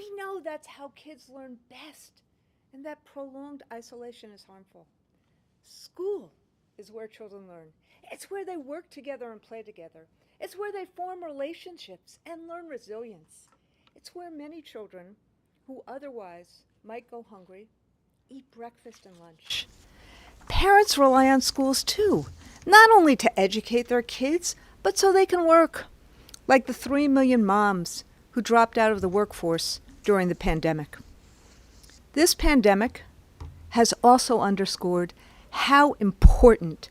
We know that's how kids learn best, and that prolonged isolation is harmful. School is where children learn. It's where they work together and play together. It's where they form relationships and learn resilience. It's where many children who otherwise might go hungry eat breakfast and lunch. Parents rely on schools too, not only to educate their kids, but so they can work, like the 3 million moms who dropped out of the workforce during the pandemic. This pandemic has also underscored how important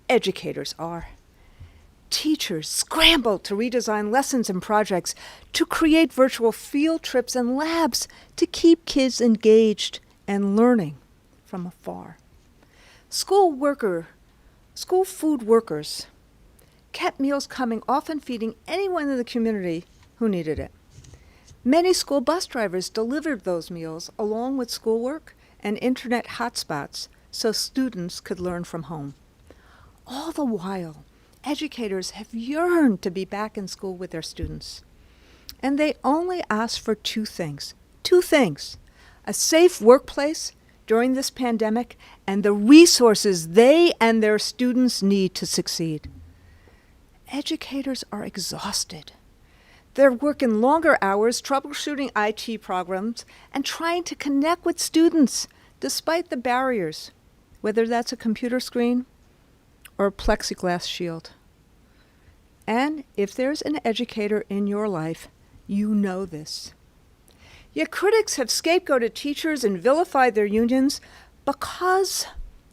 educators are. Teachers scrambled to redesign lessons and projects, to create virtual field trips and labs to keep kids engaged and learning from afar. School food workers kept meals coming, often feeding anyone in the community who needed it. Many school bus drivers delivered those meals along with schoolwork and internet hotspots so students could learn from home. All the while, educators have yearned to be back in school with their students. And they only ask for two things, a safe workplace during this pandemic and the resources they and their students need to succeed. Educators are exhausted. They're working longer hours, troubleshooting IT programs, and trying to connect with students despite the barriers, whether that's a computer screen or a plexiglass shield. And if there's an educator in your life, you know this. Yet critics have scapegoated teachers and vilified their unions because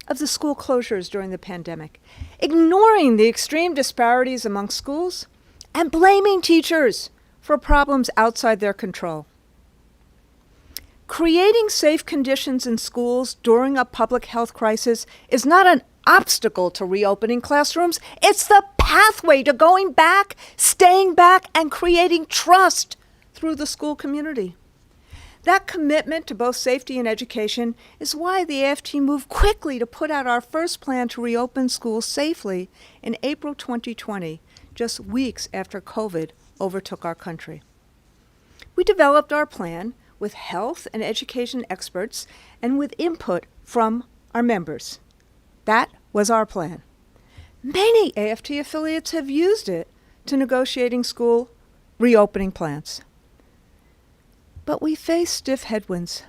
of the school closures during the pandemic, ignoring the extreme disparities among schools and blaming teachers for problems outside their control. Creating safe conditions in schools during a public health crisis is not an obstacle to reopening classrooms. It's the pathway to going back, staying back, and creating trust through the school community. That commitment to both safety and education is why the AFT moved quickly to put out our first plan to reopen schools safely in April 2020, just weeks after COVID overtook our country. We developed our plan with health and education experts and with input from our members. That was our plan. Many AFT affiliates have used it to negotiating school reopening plans. But we face stiff headwinds.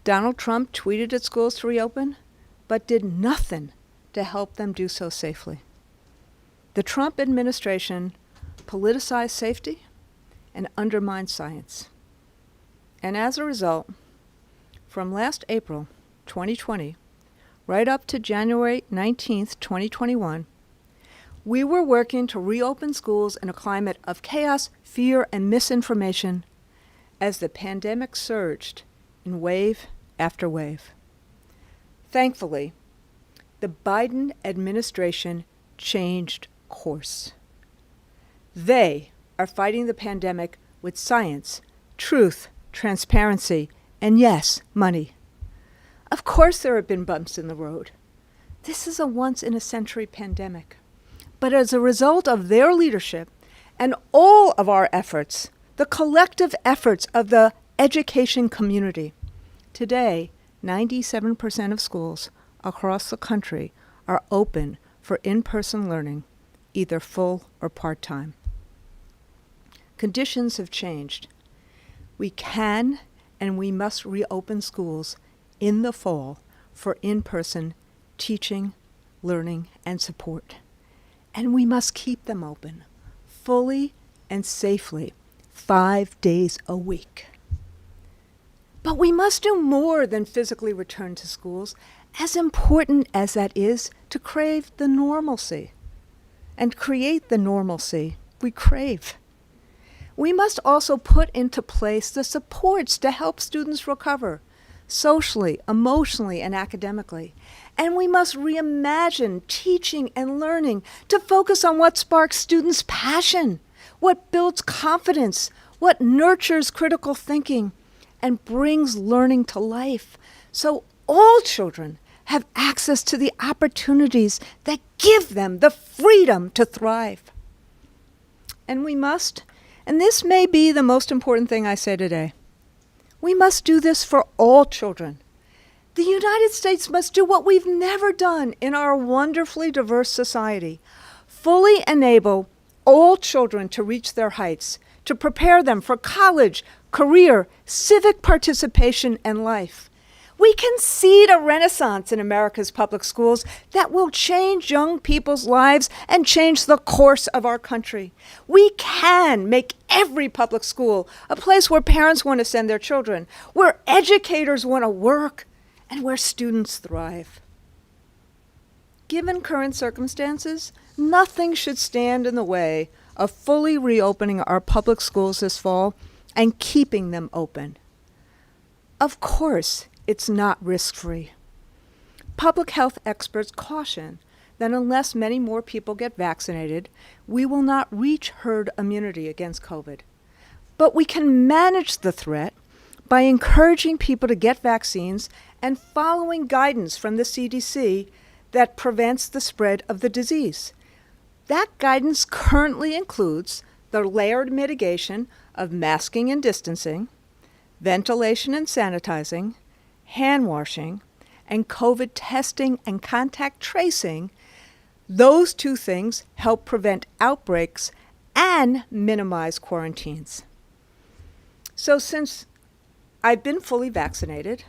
Donald Trump tweeted at schools to reopen, but did nothing to help them do so safely. The Trump administration politicized safety and undermined science. And as a result, from last April 2020, right up to January 19th, 2021, we were working to reopen schools in a climate of chaos, fear, and misinformation as the pandemic surged in wave after wave. Thankfully, the Biden administration changed course. They are fighting the pandemic with science, truth, transparency, and yes, money. Of course there have been bumps in the road. This is a once-in-a-century pandemic. But as a result of their leadership and all of our efforts, the collective efforts of the education community, today 97% of schools across the country are open for in-person learning, either full or part-time. Conditions have changed. We can and we must reopen schools in the fall for in-person teaching, learning, and support. And we must keep them open, fully and safely, 5 days a week. But we must do more than physically return to schools, as important as that is to crave the normalcy and create the normalcy we crave. We must also put into place the supports to help students recover, socially, emotionally, and academically. And we must reimagine teaching and learning to focus on what sparks students' passion, what builds confidence, what nurtures critical thinking, and brings learning to life, so all children have access to the opportunities that give them the freedom to thrive. And we must, And this may be the most important thing I say today. We must do this for all children. The United States must do what we've never done in our wonderfully diverse society. Fully enable all children to reach their heights, to prepare them for college, career, civic participation, and life. We can seed a renaissance in America's public schools that will change young people's lives and change the course of our country. We can make every public school a place where parents want to send their children, where educators want to work, and where students thrive. Given current circumstances, nothing should stand in the way of fully reopening our public schools this fall and keeping them open. Of course, it's not risk-free. Public health experts caution that unless many more people get vaccinated, we will not reach herd immunity against COVID. But we can manage the threat by encouraging people to get vaccines and following guidance from the CDC that prevents the spread of the disease. That guidance currently includes the layered mitigation of masking and distancing, ventilation and sanitizing, hand washing, and COVID testing and contact tracing. Those two things help prevent outbreaks and minimize quarantines. So since I've been fully vaccinated,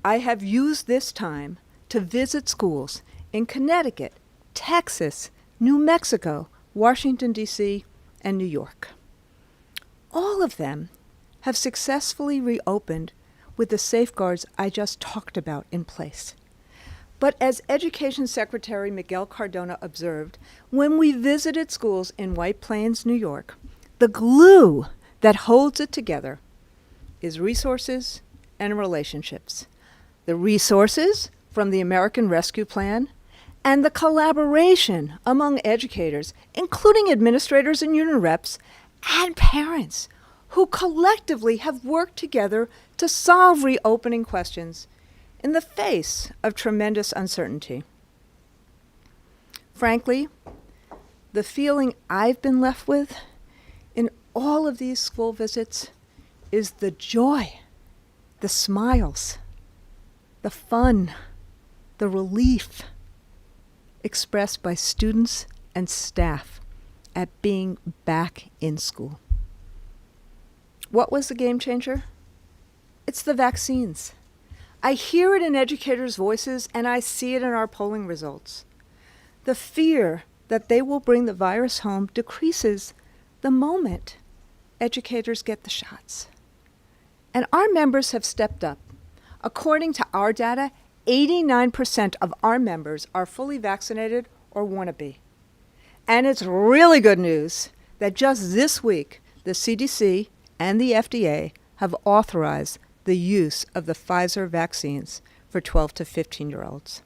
I have used this time to visit schools in Connecticut, Texas, New Mexico, Washington, D.C., and New York. All of them have successfully reopened with the safeguards I just talked about in place. But as Education Secretary Miguel Cardona observed, when we visited schools in White Plains, New York, the glue that holds it together is resources and relationships. The resources from the American Rescue Plan and the collaboration among educators, including administrators and union reps, and parents who collectively have worked together to solve reopening questions in the face of tremendous uncertainty. Frankly, the feeling I've been left with in all of these school visits is the joy, the smiles, the fun, the relief expressed by students and staff at being back in school. What was the game changer? It's the vaccines. I hear it in educators' voices and I see it in our polling results. The fear that they will bring the virus home decreases the moment educators get the shots. And our members have stepped up. According to our data, 89% of our members are fully vaccinated or want to be. And it's really good news that just this week, the CDC and the FDA have authorized the use of the Pfizer vaccines for 12 to 15-year-olds.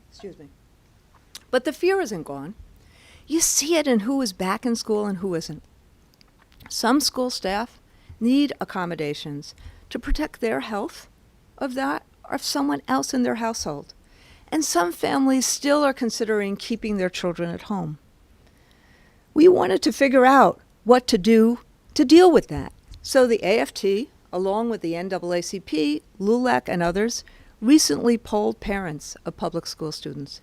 Excuse me. But the fear isn't gone. You see it in who is back in school and who isn't. Some school staff need accommodations to protect their health of that or of someone else in their household. And some families still are considering keeping their children at home. We wanted to figure out what to do to deal with that. So the AFT, along with the NAACP, LULAC, and others, recently polled parents of public school students.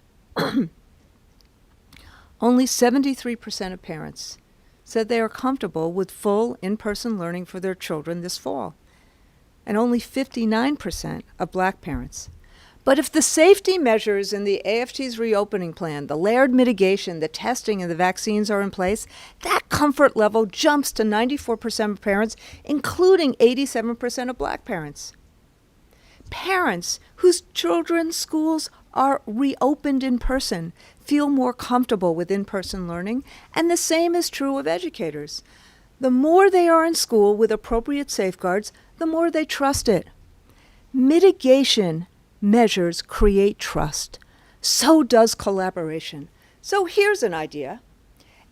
Only 73% of parents said they are comfortable with full in-person learning for their children this fall, and only 59% of Black parents. But if the safety measures in the AFT's reopening plan, the layered mitigation, the testing, and the vaccines are in place, that comfort level jumps to 94% of parents, including 87% of Black parents. Parents whose children's schools are reopened in person feel more comfortable with in-person learning, and the same is true of educators. The more they are in school with appropriate safeguards, the more they trust it. Mitigation measures create trust. So does collaboration. So here's an idea.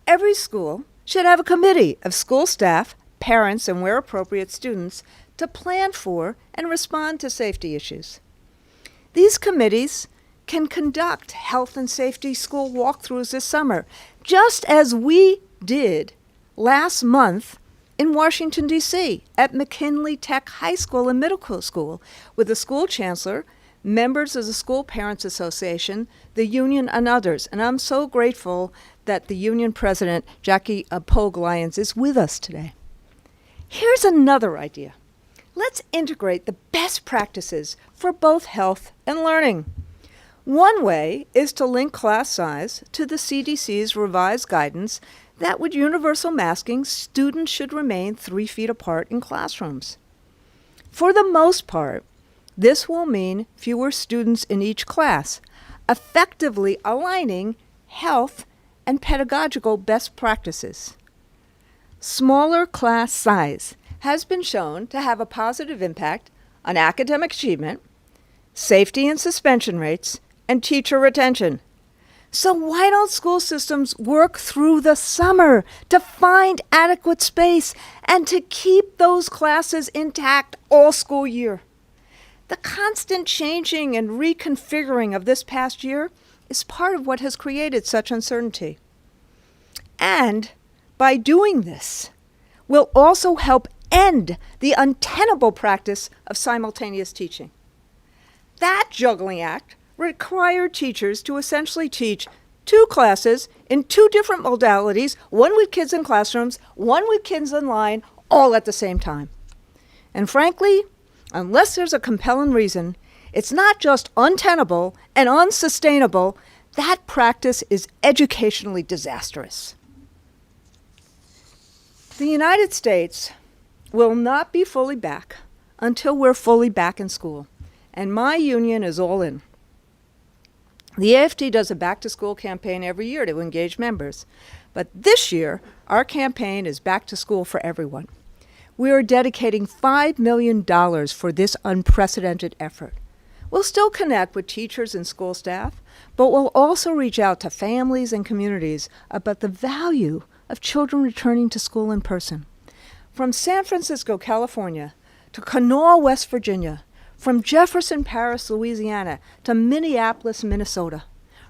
Every school should have a committee of school staff, parents, and where appropriate, students to plan for and respond to safety issues. These committees can conduct health and safety school walkthroughs this summer, just as we did last month in Washington, D.C. at McKinley Tech High School and Middle School with the school chancellor, members of the School Parents Association, the union, and others. And I'm so grateful that the union president, Jackie Pogue Lyons, is with us today. Here's another idea. Let's integrate the best practices for both health and learning. One way is to link class size to the CDC's revised guidance that with universal masking, students should remain 3 feet apart in classrooms. For the most part, this will mean fewer students in each class, effectively aligning health and pedagogical best practices. Smaller class size has been shown to have a positive impact on academic achievement, safety and suspension rates, and teacher retention. So why don't school systems work through the summer to find adequate space and to keep those classes intact all school year? The constant changing and reconfiguring of this past year is part of what has created such uncertainty. And by doing this, we'll also help end the untenable practice of simultaneous teaching. That juggling act required teachers to essentially teach 2 classes in 2 different modalities, one with kids in classrooms, one with kids online, all at the same time. And frankly, unless there's a compelling reason, it's not just untenable and unsustainable, that practice is educationally disastrous. The United States will not be fully back until we're fully back in school, and my union is all in. The AFT does a back-to-school campaign every year to engage members, but this year, our campaign is Back to School for Everyone. We are dedicating $5 million for this unprecedented effort. We'll still connect with teachers and school staff, but we'll also reach out to families and communities about the value of children returning to school in person. From San Francisco, California, to Kanawha, West Virginia, from Jefferson Parish, Louisiana, to Minneapolis, Minnesota,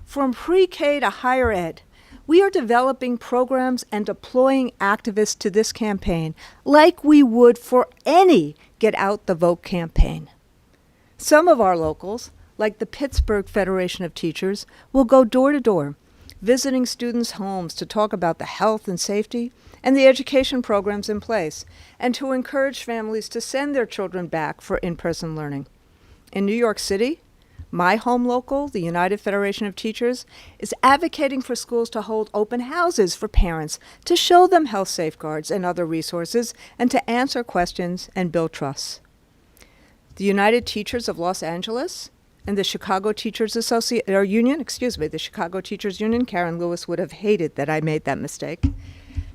from pre-K to higher ed, we are developing programs and deploying activists to this campaign like we would for any Get Out the Vote campaign. Some of our locals, like the Pittsburgh Federation of Teachers, will go door to door, visiting students' homes to talk about the health and safety and the education programs in place, and to encourage families to send their children back for in-person learning. In New York City, my home local, the United Federation of Teachers, is advocating for schools to hold open houses for parents to show them health safeguards and other resources and to answer questions and build trust. The United Teachers of Los Angeles and the Chicago Teachers Union, the Chicago Teachers Union, Karen Lewis would have hated that I made that mistake.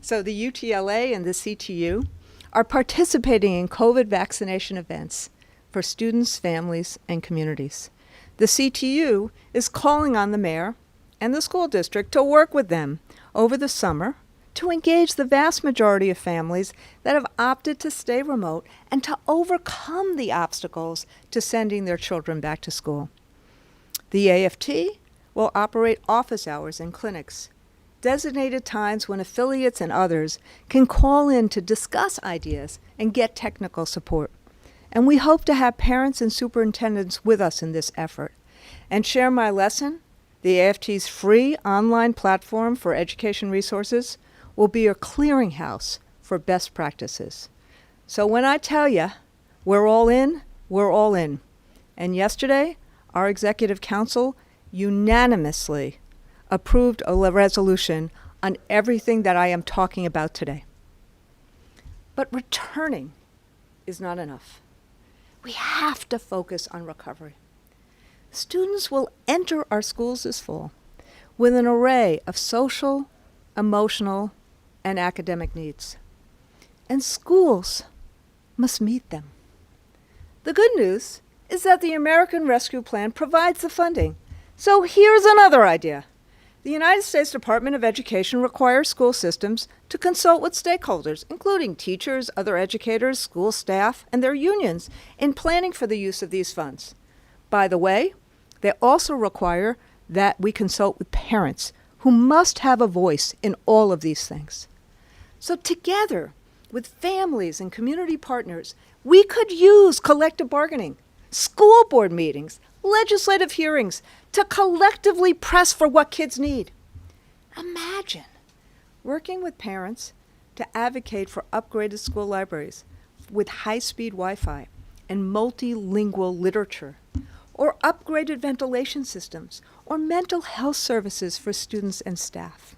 So the UTLA and the CTU are participating in COVID vaccination events for students, families, and communities. The CTU is calling on the mayor and the school district to work with them over the summer to engage the vast majority of families that have opted to stay remote and to overcome the obstacles to sending their children back to school. The AFT will operate office hours and clinics, designated times when affiliates and others can call in to discuss ideas and get technical support. And we hope to have parents and superintendents with us in this effort. And Share My Lesson, the AFT's free online platform for education resources, will be a clearinghouse for best practices. So when I tell you we're all in, we're all in. And yesterday, our Executive Council unanimously approved a resolution on everything that I am talking about today. But returning is not enough. We have to focus on recovery. Students will enter our schools this fall with an array of social, emotional, and academic needs. And schools must meet them. The good news is that the American Rescue Plan provides the funding. So here's another idea. The United States Department of Education requires school systems to consult with stakeholders, including teachers, other educators, school staff, and their unions, in planning for the use of these funds. By the way, they also require that we consult with parents who must have a voice in all of these things. So together, with families and community partners, we could use collective bargaining, school board meetings, legislative hearings to collectively press for what kids need. Imagine working with parents to advocate for upgraded school libraries with high-speed Wi-Fi and multilingual literature, or upgraded ventilation systems, or mental health services for students and staff.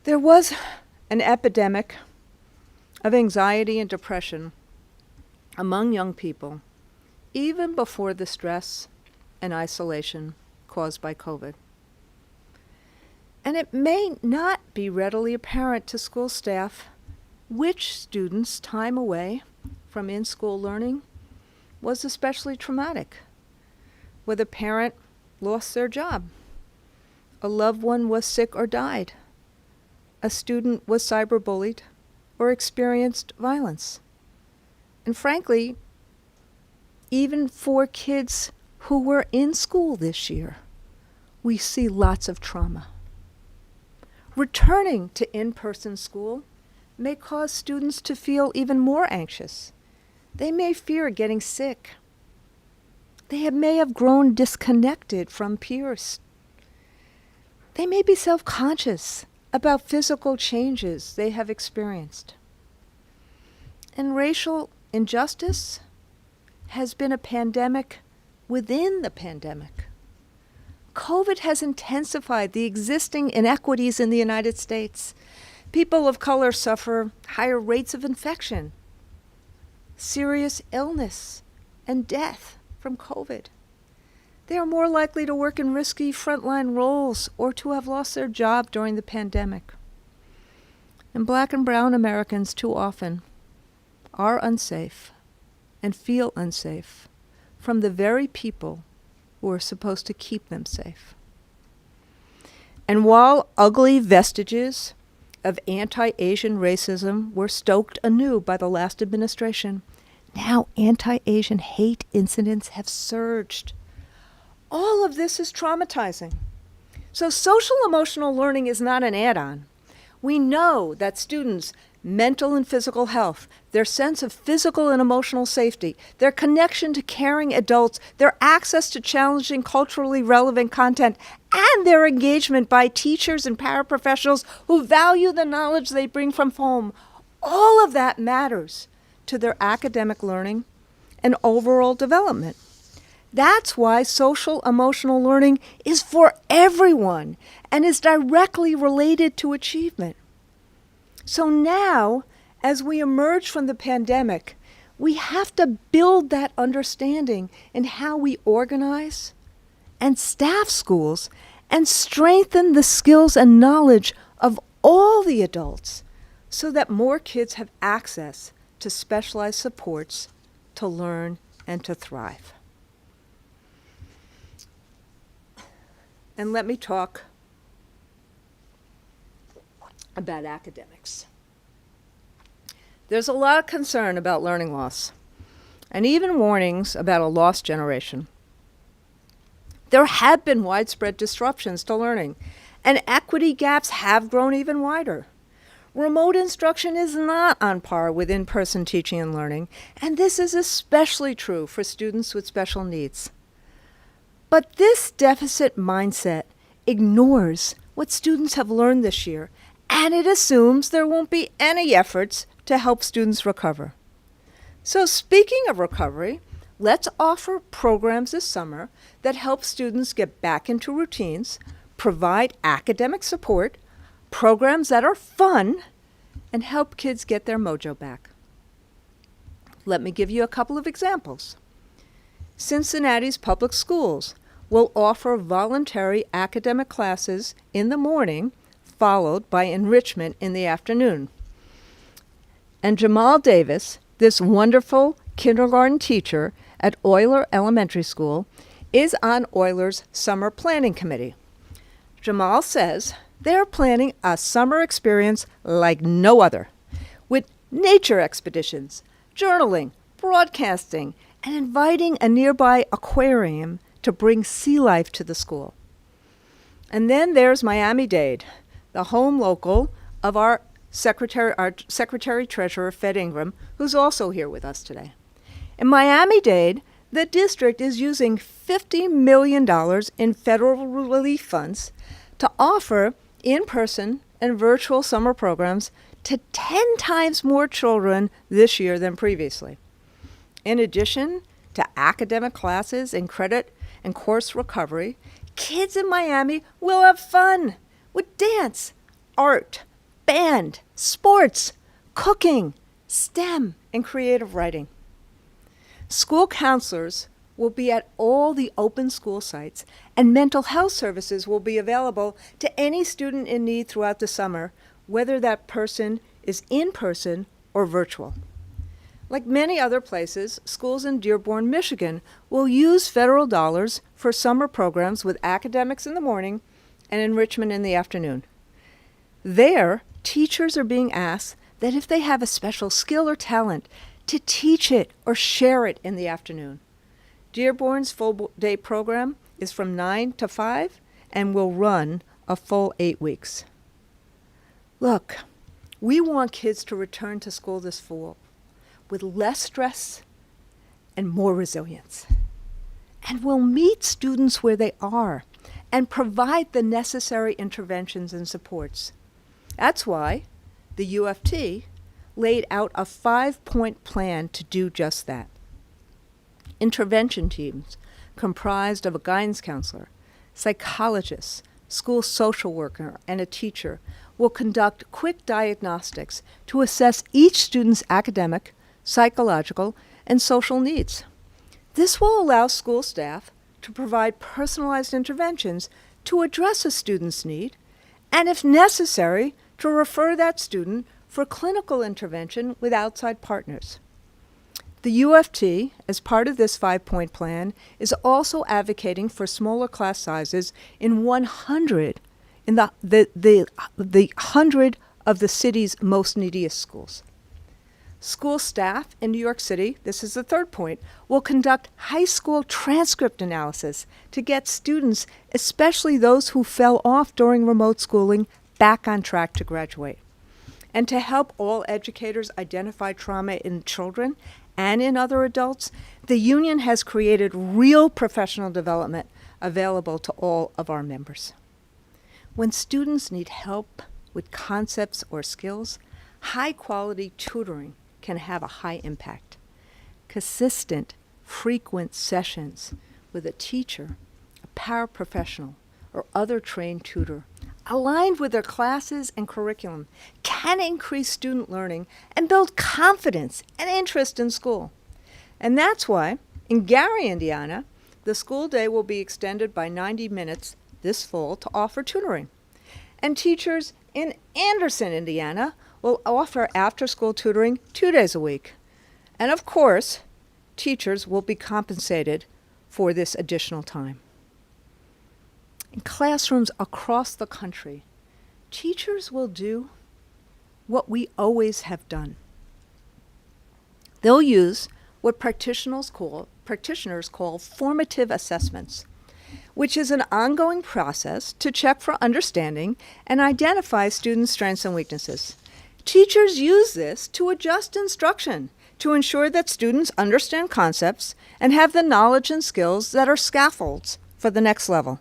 There was an epidemic of anxiety and depression among young people even before the stress and isolation caused by COVID. And it may not be readily apparent to school staff which students' time away from in-school learning was especially traumatic, whether a parent lost their job, a loved one was sick or died, a student was cyberbullied or experienced violence. And frankly, even for kids who were in school this year, we see lots of trauma. Returning to in-person school may cause students to feel even more anxious. They may fear getting sick. They may have grown disconnected from peers. They may be self-conscious about physical changes they have experienced. And racial injustice has been a pandemic within the pandemic. COVID has intensified the existing inequities in the United States. People of color suffer higher rates of infection, serious illness, and death from COVID. They are more likely to work in risky frontline roles or to have lost their job during the pandemic. And Black and brown Americans too often are unsafe and feel unsafe from the very people who are supposed to keep them safe. And while ugly vestiges of anti-Asian racism were stoked anew by the last administration, now anti-Asian hate incidents have surged. All of this is traumatizing. So social emotional learning is not an add-on. We know that students' mental and physical health, their sense of physical and emotional safety, their connection to caring adults, their access to challenging culturally relevant content, and their engagement by teachers and paraprofessionals who value the knowledge they bring from home, all of that matters to their academic learning and overall development. That's why social emotional learning is for everyone and is directly related to achievement. So now, as we emerge from the pandemic, we have to build that understanding in how we organize and staff schools and strengthen the skills and knowledge of all the adults so that more kids have access to specialized supports to learn and to thrive. And let me talk about academics. There's a lot of concern about learning loss, and even warnings about a lost generation. There have been widespread disruptions to learning, and equity gaps have grown even wider. Remote instruction is not on par with in-person teaching and learning, and this is especially true for students with special needs. But this deficit mindset ignores what students have learned this year, and it assumes there won't be any efforts to help students recover. So speaking of recovery, let's offer programs this summer that help students get back into routines, provide academic support, programs that are fun, and help kids get their mojo back. Let me give you a couple of examples. Cincinnati's public schools will offer voluntary academic classes in the morning, followed by enrichment in the afternoon. And Jamal Davis, this wonderful kindergarten teacher at Euler Elementary School, is on Euler's summer planning committee. Jamal says they're planning a summer experience like no other, with nature expeditions, journaling, broadcasting, and inviting a nearby aquarium to bring sea life to the school. And then there's Miami-Dade, the home local of our Secretary Treasurer, Fed Ingram, who's also here with us today. In Miami-Dade, the district is using $50 million in federal relief funds to offer in-person and virtual summer programs to 10 times more children this year than previously. In addition to academic classes and credit and course recovery, kids in Miami will have fun with dance, art, band, sports, cooking, STEM, and creative writing. School counselors will be at all the open school sites, and mental health services will be available to any student in need throughout the summer, whether that person is in person or virtual. Like many other places, schools in Dearborn, Michigan will use federal dollars for summer programs with academics in the morning and enrichment in the afternoon. There, teachers are being asked that if they have a special skill or talent, to teach it or share it in the afternoon. Dearborn's full-day program is from 9 to 5 and will run a full 8 weeks. Look, we want kids to return to school this fall with less stress and more resilience. And we'll meet students where they are and provide the necessary interventions and supports. That's why the UFT laid out a 5-point plan to do just that. Intervention teams comprised of a guidance counselor, psychologists, school social worker, and a teacher will conduct quick diagnostics to assess each student's academic, psychological, and social needs. This will allow school staff to provide personalized interventions to address a student's need, and if necessary, to refer that student for clinical intervention with outside partners. The UFT, as part of this 5-point plan, is also advocating for smaller class sizes in 100 in the 100 of the city's most neediest schools. School staff in New York City, this is the 3rd point, will conduct high school transcript analysis to get students, especially those who fell off during remote schooling, back on track to graduate. And to help all educators identify trauma in children and in other adults, the union has created real professional development available to all of our members. When students need help with concepts or skills, high-quality tutoring can have a high impact. Consistent, frequent sessions with a teacher, a paraprofessional, or other trained tutor, aligned with their classes and curriculum, can increase student learning and build confidence and interest in school. And that's why, in Gary, Indiana, the school day will be extended by 90 minutes this fall to offer tutoring. And teachers in Anderson, Indiana, will offer after-school tutoring 2 days a week. And of course, teachers will be compensated for this additional time. In classrooms across the country, teachers will do what we always have done. They'll use what practitioners call formative assessments, which is an ongoing process to check for understanding and identify students' strengths and weaknesses. Teachers use this to adjust instruction to ensure that students understand concepts and have the knowledge and skills that are scaffolds for the next level.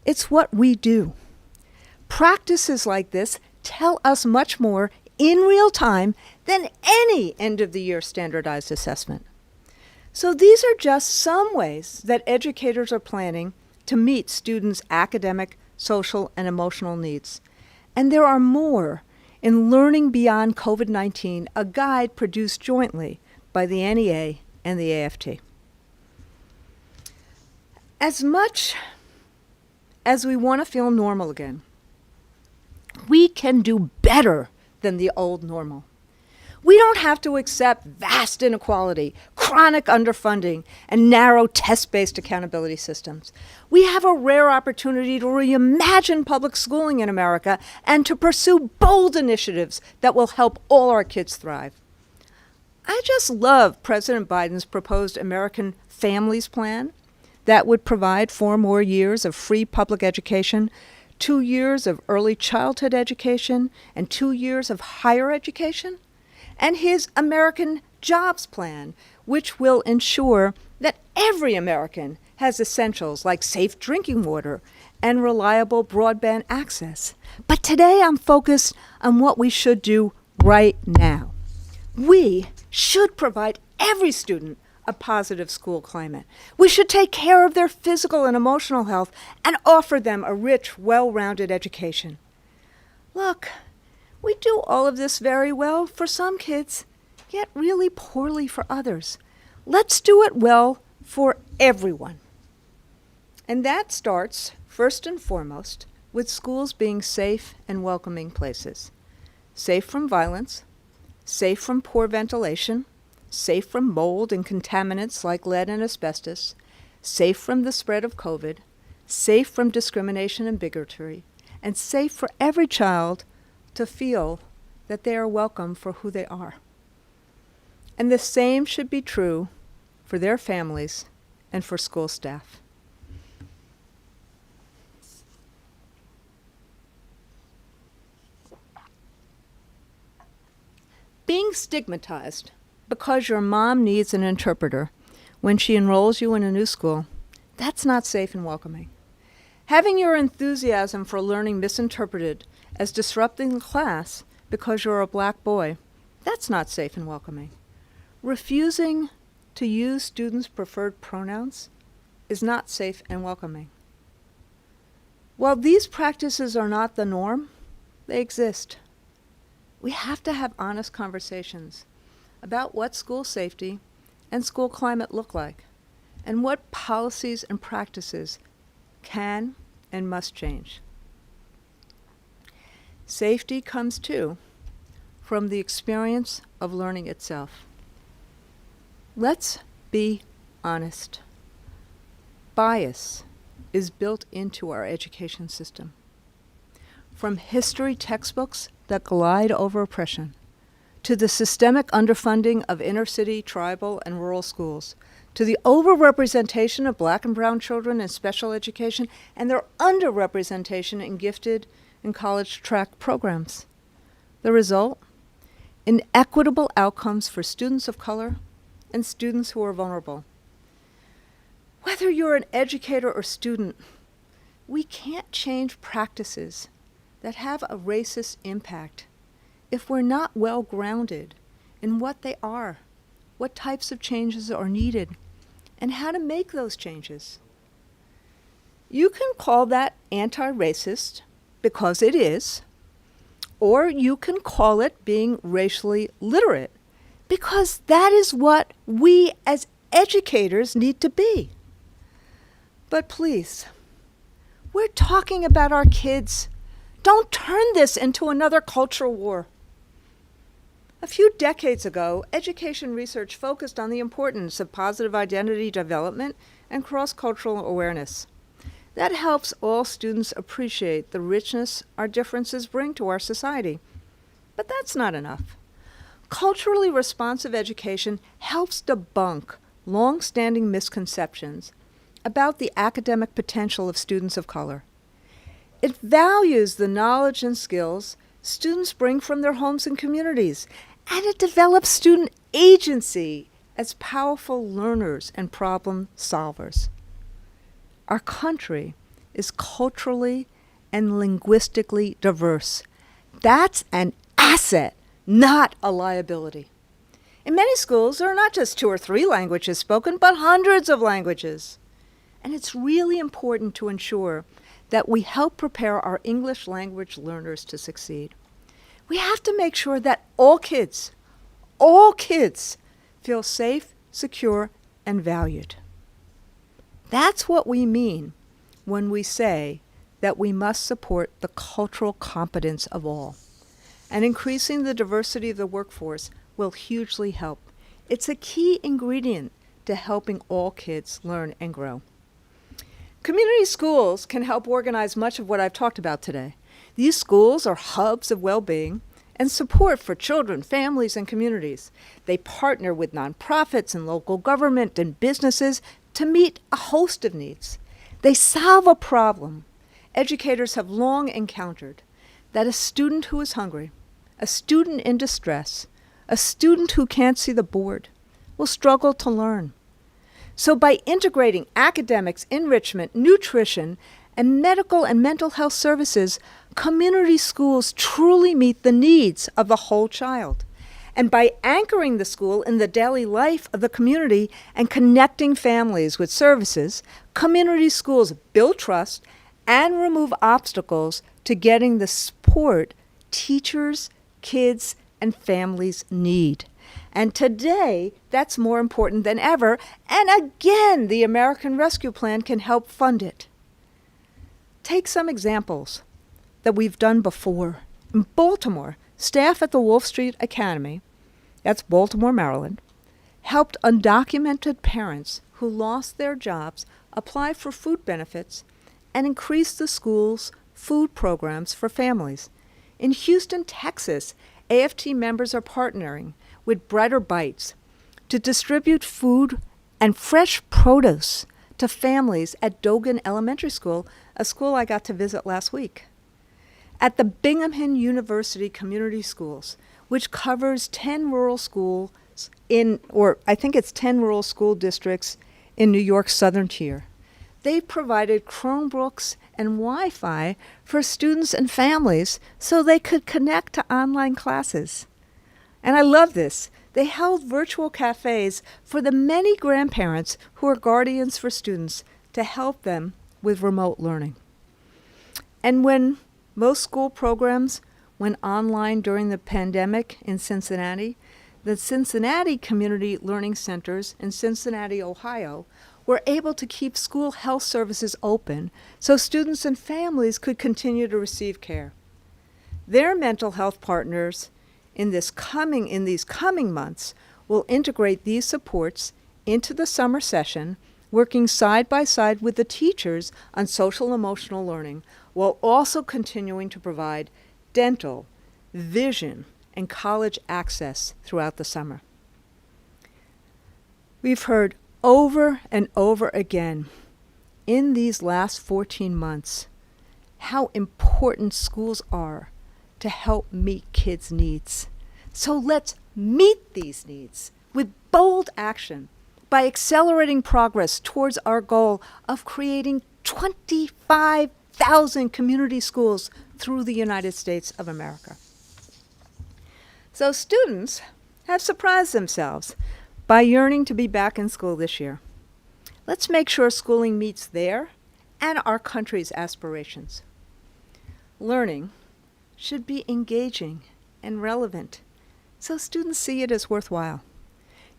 It's what we do. Practices like this tell us much more in real time than any end-of-the-year standardized assessment. So these are just some ways that educators are planning to meet students' academic, social, and emotional needs. And there are more in Learning Beyond COVID-19, a guide produced jointly by the NEA and the AFT. As much as we want to feel normal again, we can do better than the old normal. We don't have to accept vast inequality, chronic underfunding, and narrow test-based accountability systems. We have a rare opportunity to reimagine public schooling in America and to pursue bold initiatives that will help all our kids thrive. I just love President Biden's proposed American Families Plan that would provide 4 more years of free public education, 2 years of early childhood education, and 2 years of higher education, and his American Jobs Plan, which will ensure that every American has essentials like safe drinking water and reliable broadband access. But today I'm focused on what we should do right now. We should provide every student a positive school climate. We should take care of their physical and emotional health and offer them a rich, well-rounded education. Look, we do all of this very well for some kids, yet really poorly for others. Let's do it well for everyone. And that starts, first and foremost, with schools being safe and welcoming places. Safe from violence, safe from poor ventilation, safe from mold and contaminants like lead and asbestos, safe from the spread of COVID, safe from discrimination and bigotry, and safe for every child to feel that they are welcome for who they are. And the same should be true for their families and for school staff. Being stigmatized because your mom needs an interpreter when she enrolls you in a new school, that's not safe and welcoming. Having your enthusiasm for learning misinterpreted as disrupting the class because you're a black boy, that's not safe and welcoming. Refusing to use students' preferred pronouns is not safe and welcoming. While these practices are not the norm, they exist. We have to have honest conversations about what school safety and school climate look like and what policies and practices can and must change. Safety comes too from the experience of learning itself. Let's be honest. Bias is built into our education system. From history textbooks that glide over oppression, to the systemic underfunding of inner-city, tribal, and rural schools, to the overrepresentation of black and brown children in special education, and their underrepresentation in gifted and college track programs. The result? Inequitable outcomes for students of color and students who are vulnerable. Whether you're an educator or student, we can't change practices that have a racist impact if we're not well grounded in what they are, what types of changes are needed, and how to make those changes. You can call that anti-racist because it is, or you can call it being racially literate because that is what we as educators need to be. But please, we're talking about our kids. Don't turn this into another cultural war. A few decades ago, education research focused on the importance of positive identity development and cross-cultural awareness. That helps all students appreciate the richness our differences bring to our society. But that's not enough. Culturally responsive education helps debunk long-standing misconceptions about the academic potential of students of color. It values the knowledge and skills students bring from their homes and communities, and it develops student agency as powerful learners and problem solvers. Our country is culturally and linguistically diverse. That's an asset, not a liability. In many schools, there are not just 2 or 3 languages spoken, but hundreds of languages. And it's really important to ensure that we help prepare our English language learners to succeed. We have to make sure that all kids feel safe, secure, and valued. That's what we mean when we say that we must support the cultural competence of all. And increasing the diversity of the workforce will hugely help. It's a key ingredient to helping all kids learn and grow. Community schools can help organize much of what I've talked about today. These schools are hubs of well-being and support for children, families, and communities. They partner with nonprofits and local government and businesses to meet a host of needs. They solve a problem educators have long encountered, that a student who is hungry, a student in distress, a student who can't see the board will struggle to learn. So by integrating academics, enrichment, nutrition, and medical and mental health services, community schools truly meet the needs of the whole child. And by anchoring the school in the daily life of the community and connecting families with services, community schools build trust and remove obstacles to getting the support teachers, kids, and families need. And today, that's more important than ever. And again, the American Rescue Plan can help fund it. Take some examples that we've done before. In Baltimore, staff at the Wolf Street Academy, that's Baltimore, Maryland, helped undocumented parents who lost their jobs apply for food benefits and increase the school's food programs for families. In Houston, Texas, AFT members are partnering with Brighter Bites to distribute food and fresh produce to families at Dogan Elementary School, a school I got to visit last week. At the Binghamton University Community Schools, which covers 10 rural schools I think it's 10 rural school districts in New York's southern tier. They've provided Chromebooks and Wi-Fi for students and families so they could connect to online classes. And I love this. They held virtual cafes for the many grandparents who are guardians for students to help them with remote learning. And when most school programs went online during the pandemic in Cincinnati, the Cincinnati Community Learning Centers in Cincinnati, Ohio, were able to keep school health services open so students and families could continue to receive care. Their mental health partners in these coming months will integrate these supports into the summer session, working side by side with the teachers on social emotional learning, while also continuing to provide dental, vision, and college access throughout the summer. We've heard over and over again in these last 14 months how important schools are to help meet kids' needs. So let's meet these needs with bold action by accelerating progress towards our goal of creating 25,000 community schools through the United States of America. So students have surprised themselves by yearning to be back in school this year. Let's make sure schooling meets their and our country's aspirations. Learning should be engaging and relevant so students see it as worthwhile.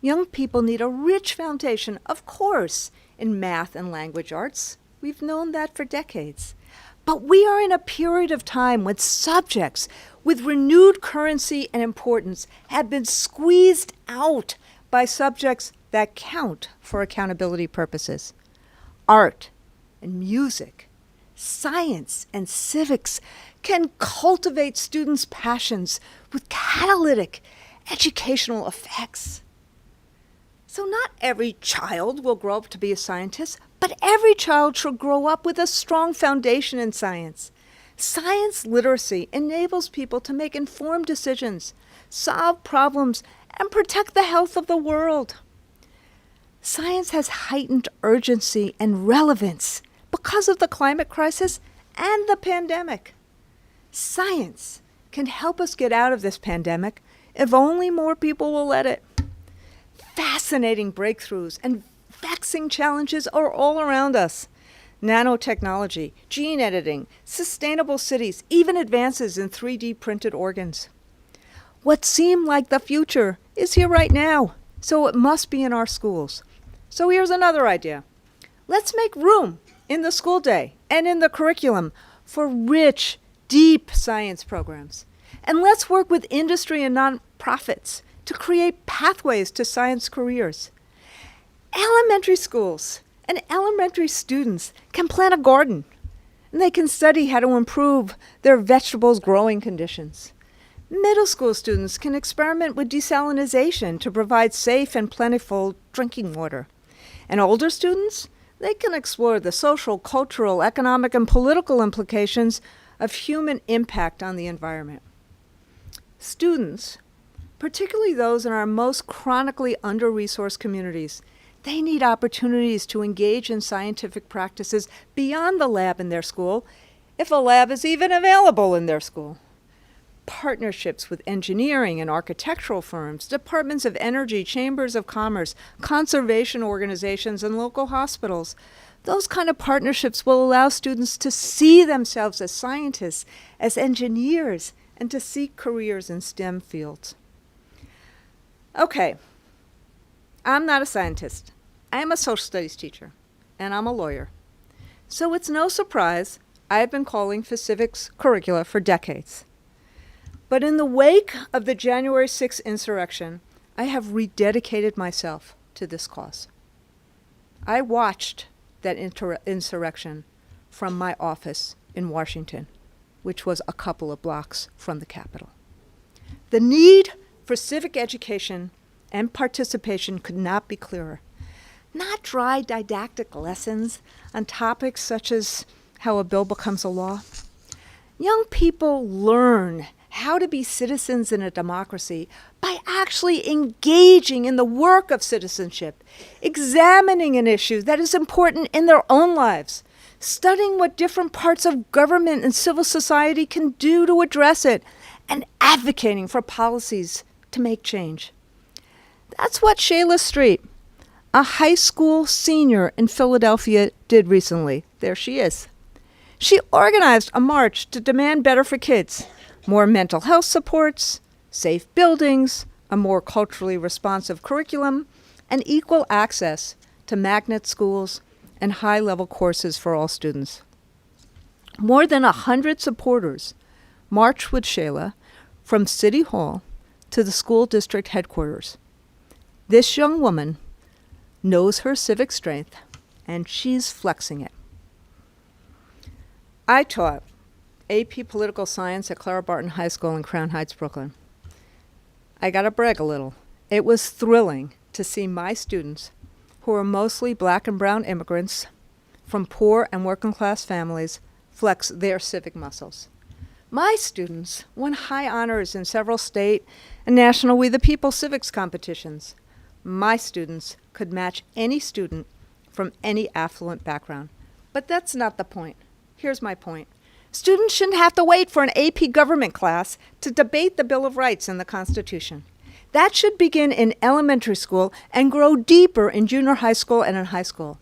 Young people need a rich foundation, of course, in math and language arts. We've known that for decades. But we are in a period of time when subjects with renewed currency and importance have been squeezed out by subjects that count for accountability purposes. Art and music, science and civics can cultivate students' passions with catalytic educational effects. So not every child will grow up to be a scientist, but every child should grow up with a strong foundation in science. Science literacy enables people to make informed decisions, solve problems, and protect the health of the world. Science has heightened urgency and relevance because of the climate crisis and the pandemic. Science can help us get out of this pandemic if only more people will let it. Fascinating breakthroughs and vexing challenges are all around us. Nanotechnology, gene editing, sustainable cities, even advances in 3D printed organs. What seemed like the future is here right now, so it must be in our schools. So here's another idea. Let's make room in the school day and in the curriculum for rich, deep science programs. And let's work with industry and nonprofits to create pathways to science careers. Elementary schools and elementary students can plant a garden, and they can study how to improve their vegetables' growing conditions. Middle school students can experiment with desalination to provide safe and plentiful drinking water. And older students, they can explore the social, cultural, economic, and political implications of human impact on the environment. Students, particularly those in our most chronically under-resourced communities, they need opportunities to engage in scientific practices beyond the lab in their school, if a lab is even available in their school. Partnerships with engineering and architectural firms, departments of energy, chambers of commerce, conservation organizations, and local hospitals. Those kind of partnerships will allow students to see themselves as scientists, as engineers, and to seek careers in STEM fields. Okay, I'm not a scientist. I am a social studies teacher, and I'm a lawyer. So it's no surprise I've been calling for civics curricula for decades. But in the wake of the January 6th insurrection, I have rededicated myself to this cause. I watched that insurrection from my office in Washington, which was a couple of blocks from the Capitol. The need for civic education and participation could not be clearer. Not dry didactic lessons on topics such as how a bill becomes a law. Young people learn how to be citizens in a democracy by actually engaging in the work of citizenship, examining an issue that is important in their own lives, studying what different parts of government and civil society can do to address it, and advocating for policies to make change. That's what Shayla Street, a high school senior in Philadelphia, did recently. There she is. She organized a march to demand better for kids, more mental health supports, safe buildings, a more culturally responsive curriculum, and equal access to magnet schools and high-level courses for all students. More than 100 supporters marched with Shayla from City Hall to the school district headquarters. This young woman knows her civic strength, and she's flexing it. I taught AP Political Science at Clara Barton High School in Crown Heights, Brooklyn. I gotta brag a little. It was thrilling to see my students, who are mostly black and brown immigrants from poor and working class families, flex their civic muscles. My students won high honors in several state and national We the People civics competitions. My students could match any student from any affluent background. But that's not the point. Here's my point. Students shouldn't have to wait for an AP government class to debate the Bill of Rights and the Constitution. That should begin in elementary school and grow deeper in junior high school and in high school.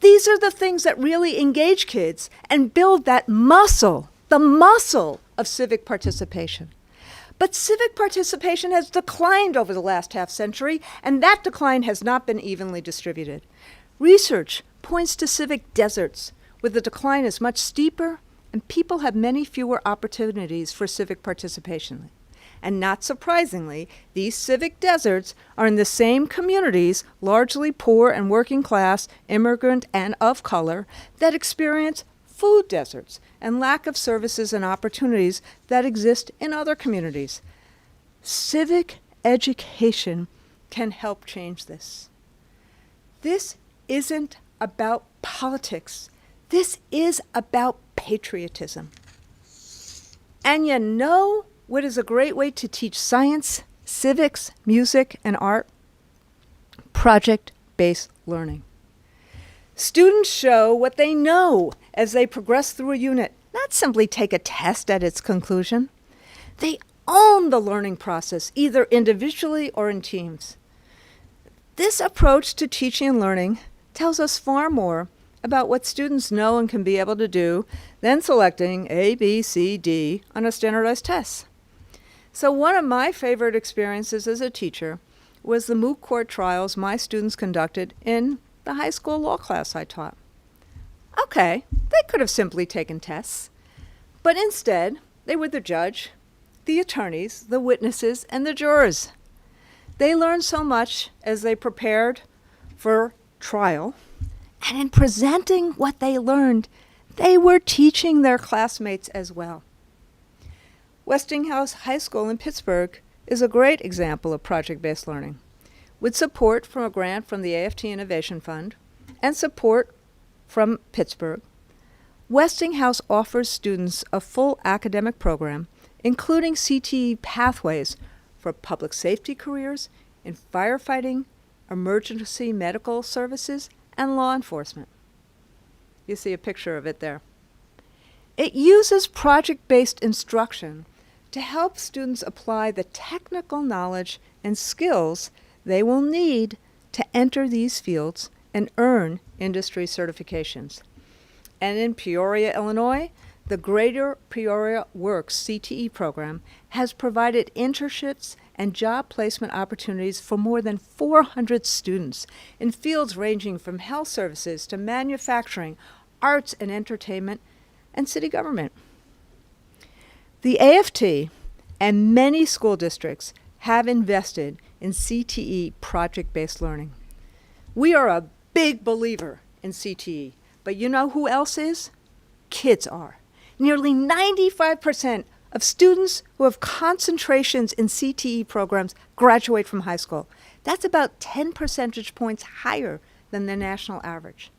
These are the things that really engage kids and build that muscle, the muscle of civic participation. But civic participation has declined over the last half century, and that decline has not been evenly distributed. Research points to civic deserts, where the decline is much steeper and people have many fewer opportunities for civic participation. And not surprisingly, these civic deserts are in the same communities, largely poor and working class, immigrant and of color, that experience food deserts and lack of services and opportunities that exist in other communities. Civic education can help change this. This isn't about politics. This is about patriotism. And you know what is a great way to teach science, civics, music, and art? Project-based learning. Students show what they know as they progress through a unit, not simply take a test at its conclusion. They own the learning process, either individually or in teams. This approach to teaching and learning tells us far more about what students know and can be able to do than selecting A, B, C, D on a standardized test. So one of my favorite experiences as a teacher was the moot court trials my students conducted in the high school law class I taught. Okay, they could have simply taken tests, but instead they were the judge, the attorneys, the witnesses, and the jurors. They learned so much as they prepared for trial, and in presenting what they learned, they were teaching their classmates as well. Westinghouse High School in Pittsburgh is a great example of project-based learning. With support from a grant from the AFT Innovation Fund and support from Pittsburgh, Westinghouse offers students a full academic program, including CTE pathways for public safety careers in firefighting, emergency medical services, and law enforcement. You see a picture of it there. It uses project-based instruction to help students apply the technical knowledge and skills they will need to enter these fields and earn industry certifications. And in Peoria, Illinois, the Greater Peoria Works CTE program has provided internships and job placement opportunities for more than 400 students in fields ranging from health services to manufacturing, arts and entertainment, and city government. The AFT and many school districts have invested in CTE project-based learning. We are a big believer in CTE, but you know who else is? Kids are. Nearly 95% of students who have concentrations in CTE programs graduate from high school. That's about 10 percentage points higher than the national average.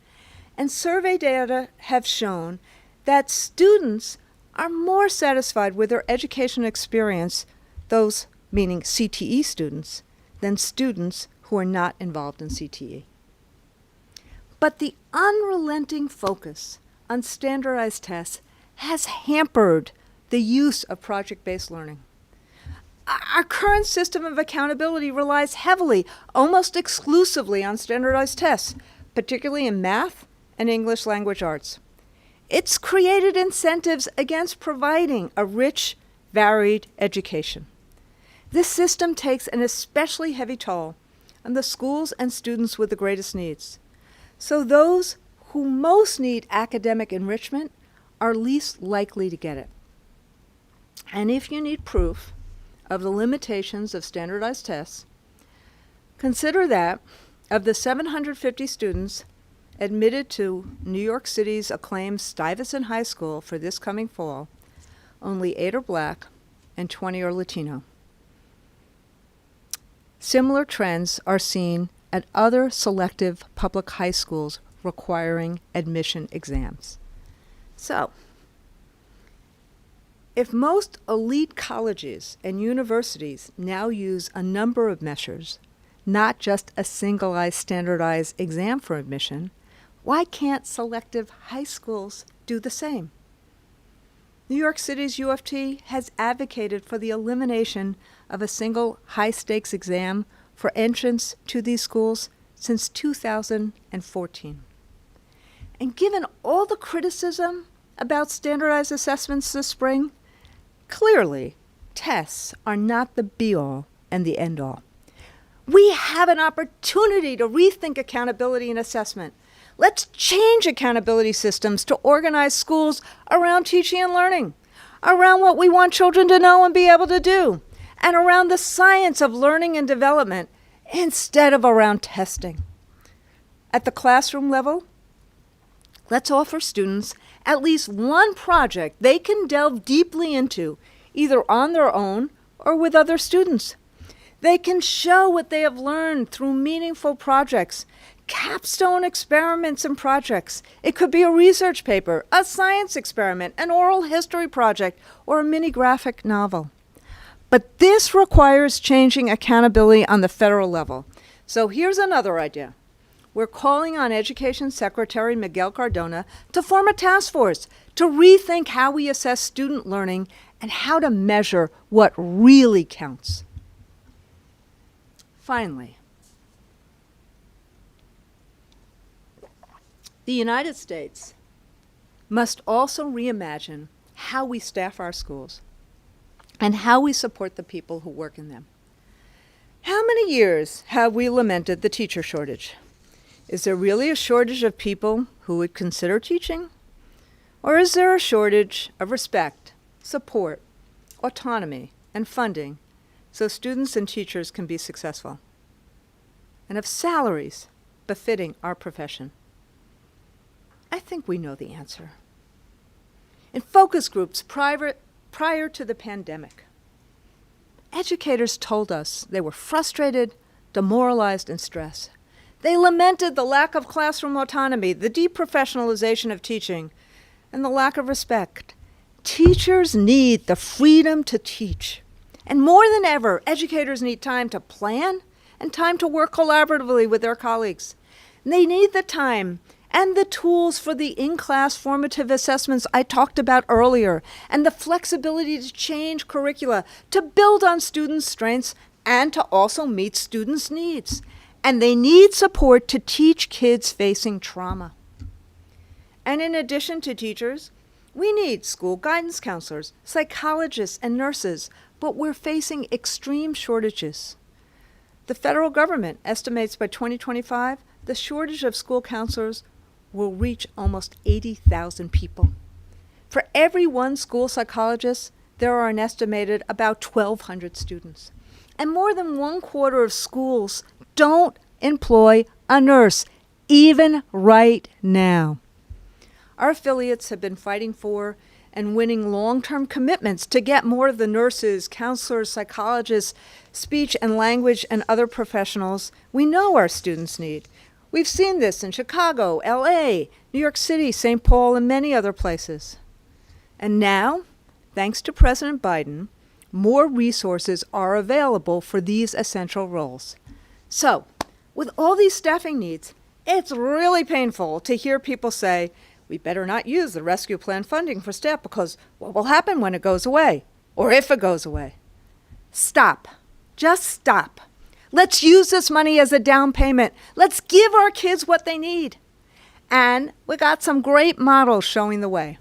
And survey data have shown that students are more satisfied with their education experience, those meaning CTE students, than students who are not involved in CTE. But the unrelenting focus on standardized tests has hampered the use of project-based learning. Our current system of accountability relies heavily, almost exclusively, on standardized tests, particularly in math and English language arts. It's created incentives against providing a rich, varied education. This system takes an especially heavy toll on the schools and students with the greatest needs. So those who most need academic enrichment are least likely to get it. And if you need proof of the limitations of standardized tests, consider that of the 750 students admitted to New York City's acclaimed Stuyvesant High School for this coming fall, only 8 are Black and 20 are Latino. Similar trends are seen at other selective public high schools requiring admission exams. So, if most elite colleges and universities now use a number of measures, not just a singleized standardized exam for admission, why can't selective high schools do the same? New York City's U of T has advocated for the elimination of a single high-stakes exam for entrance to these schools since 2014. And given all the criticism about standardized assessments this spring, clearly tests are not the be-all and the end-all. We have an opportunity to rethink accountability and assessment. Let's change accountability systems to organize schools around teaching and learning, around what we want children to know and be able to do, and around the science of learning and development instead of around testing. At the classroom level, let's offer students at least one project they can delve deeply into, either on their own or with other students. They can show what they have learned through meaningful projects, capstone experiments and projects. It could be a research paper, a science experiment, an oral history project, or a mini graphic novel. But this requires changing accountability on the federal level. So here's another idea. We're calling on Education Secretary Miguel Cardona to form a task force to rethink how we assess student learning and how to measure what really counts. Finally, the United States must also reimagine how we staff our schools and how we support the people who work in them. How many years have we lamented the teacher shortage? Is there really a shortage of people who would consider teaching? Or is there a shortage of respect, support, autonomy, and funding so students and teachers can be successful? And of salaries befitting our profession? I think we know the answer. In focus groups, private prior to the pandemic. Educators told us they were frustrated, demoralized, and stressed. They lamented the lack of classroom autonomy, the deprofessionalization of teaching, and the lack of respect. Teachers need the freedom to teach. And more than ever, educators need time to plan and time to work collaboratively with their colleagues. And they need the time and the tools for the in-class formative assessments I talked about earlier, and the flexibility to change curricula, to build on students' strengths, and to also meet students' needs. And they need support to teach kids facing trauma. And in addition to teachers, we need school guidance counselors, psychologists, and nurses, but we're facing extreme shortages. The federal government estimates by 2025, the shortage of school counselors will reach almost 80,000 people. For every one school psychologist, there are an estimated about 1,200 students. And more than 1/4 of schools don't employ a nurse, even right now. Our affiliates have been fighting for and winning long-term commitments to get more of the nurses, counselors, psychologists, speech and language, and other professionals we know our students need. We've seen this in Chicago, LA, New York City, St. Paul, and many other places. And now, thanks to President Biden, more resources are available for these essential roles. So, with all these staffing needs, it's really painful to hear people say, we better not use the rescue plan funding for staff because what will happen when it goes away, or if it goes away? Stop. Just stop. Let's use this money as a down payment. Let's give our kids what they need. And we got some great models showing the way.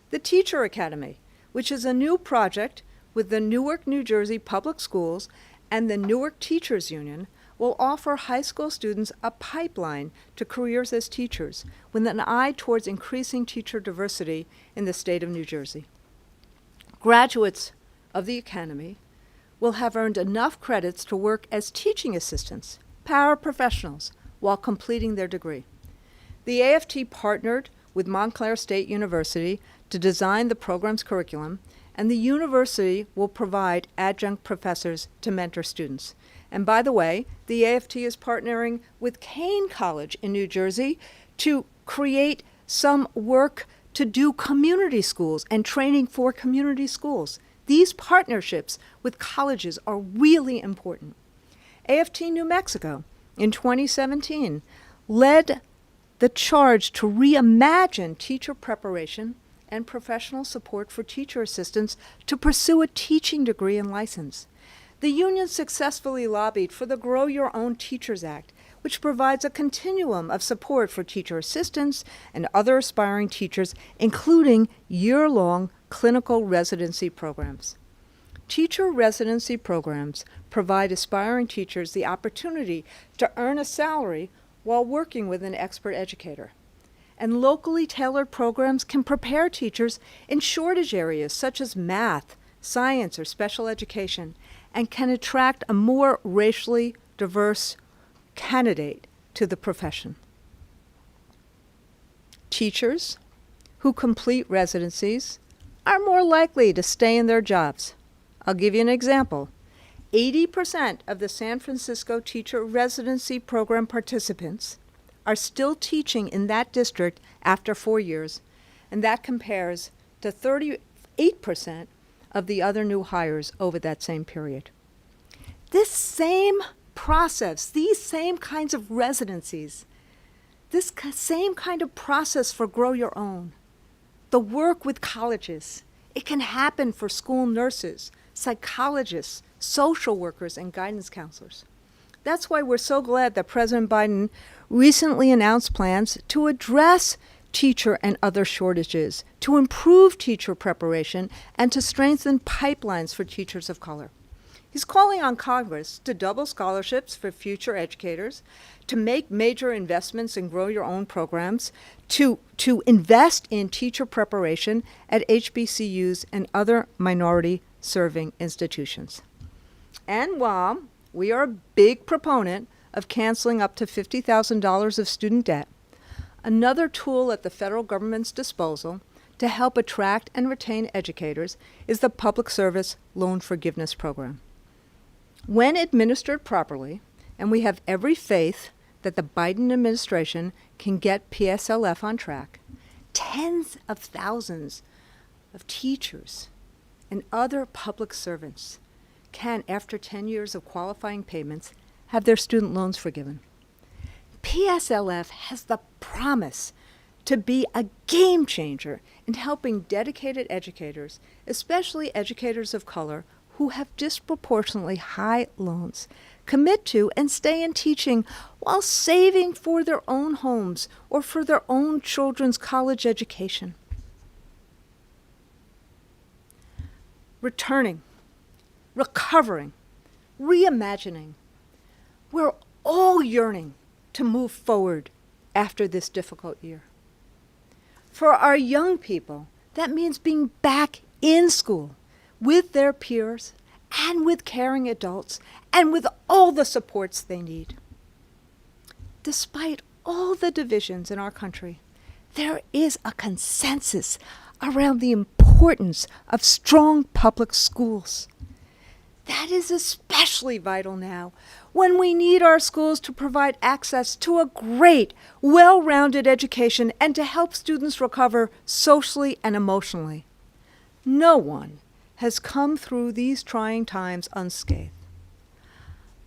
The Teacher Academy, which is a new project with the Newark, New Jersey Public Schools and the Newark Teachers Union, will offer high school students a pipeline to careers as teachers with an eye towards increasing teacher diversity in the state of New Jersey. Graduates of the Academy will have earned enough credits to work as teaching assistants, paraprofessionals, while completing their degree. The AFT partnered with Montclair State University to design the program's curriculum, and the university will provide adjunct professors to mentor students. And by the way, the AFT is partnering with Kane College in New Jersey to create some work to do community schools and training for community schools. These partnerships with colleges are really important. AFT New Mexico in 2017 led the charge to reimagine teacher preparation and professional support for teacher assistants to pursue a teaching degree and license. The union successfully lobbied for the Grow Your Own Teachers Act, which provides a continuum of support for teacher assistants and other aspiring teachers, including year-long clinical residency programs. Teacher residency programs provide aspiring teachers the opportunity to earn a salary while working with an expert educator. And locally tailored programs can prepare teachers in shortage areas such as math, science, or special education, and can attract a more racially diverse candidate to the profession. Teachers who complete residencies are more likely to stay in their jobs. I'll give you an example. 80% of the San Francisco teacher residency program participants are still teaching in that district after 4 years, and that compares to 38% of the other new hires over that same period. This same process, these same kinds of residencies, this same kind of process for Grow Your Own, the work with colleges, it can happen for school nurses, psychologists, social workers, and guidance counselors. That's why we're so glad that President Biden recently announced plans to address teacher and other shortages, to improve teacher preparation, and to strengthen pipelines for teachers of color. He's calling on Congress to double scholarships for future educators, to make major investments in Grow Your Own programs, to invest in teacher preparation at HBCUs and other minority-serving institutions. And while we are a big proponent of canceling up to $50,000 of student debt, another tool at the federal government's disposal to help attract and retain educators is the Public Service Loan Forgiveness Program. When administered properly, and we have every faith that the Biden administration can get PSLF on track, tens of thousands of teachers and other public servants can, after 10 years of qualifying payments, have their student loans forgiven. PSLF has the promise to be a game changer in helping dedicated educators, especially educators of color who have disproportionately high loans, commit to and stay in teaching while saving for their own homes or for their own children's college education. Returning, recovering, reimagining. We're all yearning to move forward after this difficult year. For our young people, that means being back in school with their peers and with caring adults and with all the supports they need. Despite all the divisions in our country, there is a consensus around the importance of strong public schools. That is especially vital now when we need our schools to provide access to a great, well-rounded education and to help students recover socially and emotionally. No one has come through these trying times unscathed.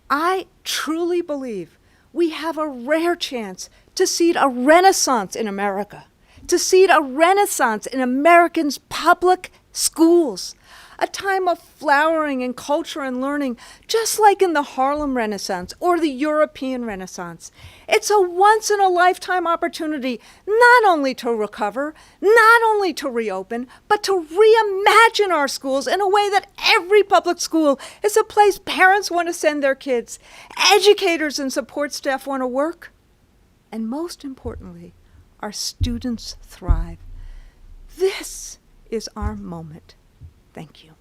I truly believe we have a rare chance to seed a renaissance in America, to seed a renaissance in Americans' public schools, a time of flowering in culture and learning, just like in the Harlem Renaissance or the European Renaissance. It's a once-in-a-lifetime opportunity not only to recover, not only to reopen, but to reimagine our schools in a way that every public school is a place parents want to send their kids, educators and support staff want to work, and most importantly, our students thrive. This is our moment. Thank you.